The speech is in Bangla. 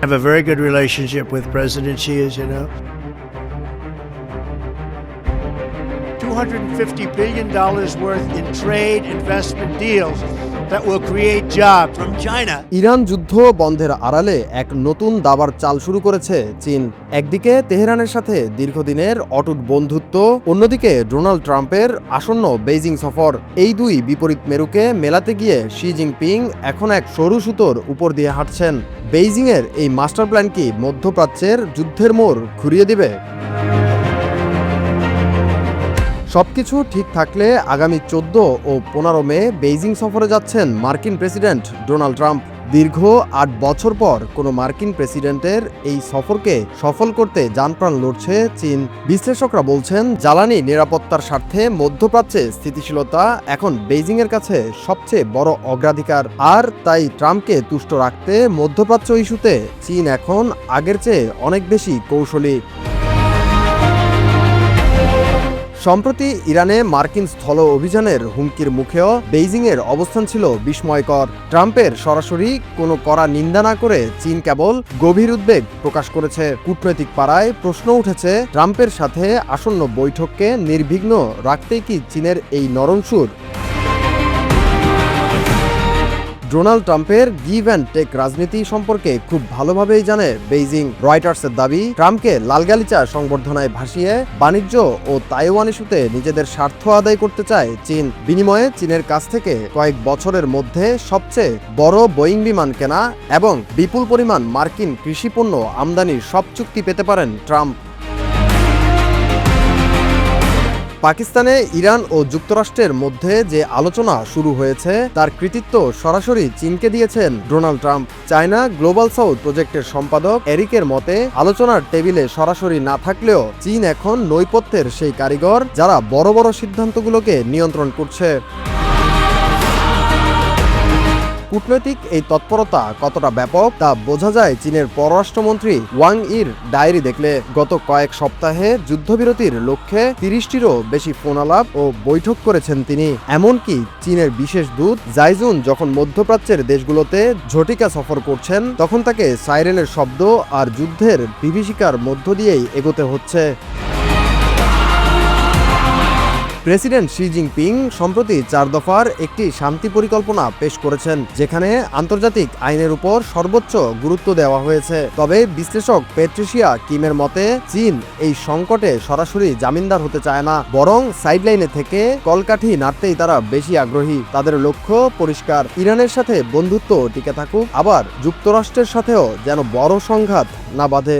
have a very good relationship with President Xi, as you know. $250 billion worth in trade investment deals that will create jobs from China. Iran যুদ্ধ বন্ধের আড়ালে এক নতুন দাবার চাল শুরু করেছে চীন। একদিকে তেহরানের সাথে দীর্ঘদিনের অটুট বন্ধুত্ব, অন্যদিকে ডোনাল্ড ট্রাম্পের আসন্ন বেইজিং সফর। এই দুই বিপরীত মেরুকে মেলাতে গিয়ে শি জিনপিং এখন এক সরু সুতোর উপর দিয়ে হাঁটছেন। বেইজিংয়ের এই মাস্টার প্ল্যান কি মধ্যপ্রাচ্যের যুদ্ধের মোড় ঘুরিয়ে দিবে? সবকিছু ঠিক থাকলে আগামী 14 ও 15 মে বেইজিং সফরে যাচ্ছেন মার্কিন প্রেসিডেন্ট ডোনাল্ড ট্রাম্প। দীর্ঘ 8 বছর পর কোনো মার্কিন প্রেসিডেন্টের এই সফরকে সফল করতে জানপ্রাণ লড়ছে চীন। বিশ্লেষকরা বলছেন, জ্বালানি নিরাপত্তার স্বার্থে মধ্যপ্রাচ্যে স্থিতিশীলতা এখন বেইজিংয়ের কাছে সবচেয়ে বড় অগ্রাধিকার। আর তাই ট্রাম্পকে তুষ্ট রাখতে মধ্যপ্রাচ্য ইস্যুতে চীন এখন আগের চেয়ে অনেক বেশি কৌশলী। সম্প্রতি ইরানে মার্কিন স্থল অভিযানের হুমকির মুখেও বেইজিংয়ের অবস্থান ছিল বিস্ময়কর। ট্রাম্পের সরাসরি কোনো কড়া নিন্দা না করে চীন কেবল গভীর উদ্বেগ প্রকাশ করেছে। কূটনৈতিক পাড়ায় প্রশ্ন উঠেছে, ট্রাম্পের সাথে আসন্ন বৈঠককে নির্বিঘ্ন রাখতেই কি চীনের এই নরম সুর? ডোনাল্ড ট্রাম্পের গিভ অ্যান্ড টেক রাজনীতি সম্পর্কে খুব ভালোভাবেই জানে বেইজিং। রয়টার্সের দাবি, ট্রাম্পকে লালগালিচা সংবর্ধনায় ভাসিয়ে বাণিজ্য ও তাইওয়ান ইস্যুতে নিজেদের স্বার্থ আদায় করতে চায় চীন। বিনিময়ে চীনের কাছ থেকে কয়েক বছরের মধ্যে সবচেয়ে বড় বোয়িং বিমান কেনা এবং বিপুল পরিমাণ মার্কিন কৃষিপণ্য আমদানির সব চুক্তি পেতে পারেন ট্রাম্প। পাকিস্তানে ইরান ও যুক্তরাষ্ট্রের মধ্যে যে আলোচনা শুরু হয়েছে তার কৃতিত্ব সরাসরি চীনকে দিয়েছেন Donald Trump. China global south প্রজেক্টের সম্পাদক এরিকের মতে, আলোচনার টেবিলে সরাসরি না থাকলেও চীন এখন নৈপথ্যের সেই কারিগর যারা বড় বড় সিদ্ধান্তগুলোকে নিয়ন্ত্রণ করছে। কূটনৈতিক এই তৎপরতা কতটা ব্যাপক তা বোঝা যায় চীনের পররাষ্ট্রমন্ত্রী ওয়াং ইর ডায়েরি দেখলে। গত কয়েক সপ্তাহে যুদ্ধবিরতির লক্ষ্যে 30টিরও বেশি ফোনালাপ ও বৈঠক করেছেন তিনি। এমনকি চীনের বিশেষ দূত জাইজুন যখন মধ্যপ্রাচ্যের দেশগুলোতে ঝটিকা সফর করছেন, তখন তাকে সাইরেনের শব্দ আর যুদ্ধের বিভীষিকার মধ্য দিয়েই এগোতে হচ্ছে। প্রেসিডেন্ট শি জিনপিং সম্প্রতি 4 দফার একটি শান্তি পরিকল্পনা পেশ করেছেন, যেখানে আন্তর্জাতিক আইনের উপর সর্বোচ্চ গুরুত্ব দেওয়া হয়েছে। তবে বিশ্লেষক প্যাট্রিশিয়া কিমের মতে, চীন এই সংকটে সরাসরি জামিনদার হতে চায় না, বরং সাইডলাইনে থেকে কলকাঠি নাড়তেই তারা বেশি আগ্রহী। তাদের লক্ষ্য পরিষ্কার, ইরানের সাথে বন্ধুত্ব টিকে থাকুক, আবার যুক্তরাষ্ট্রের সাথেও যেন বড় সংঘাত না বাধে।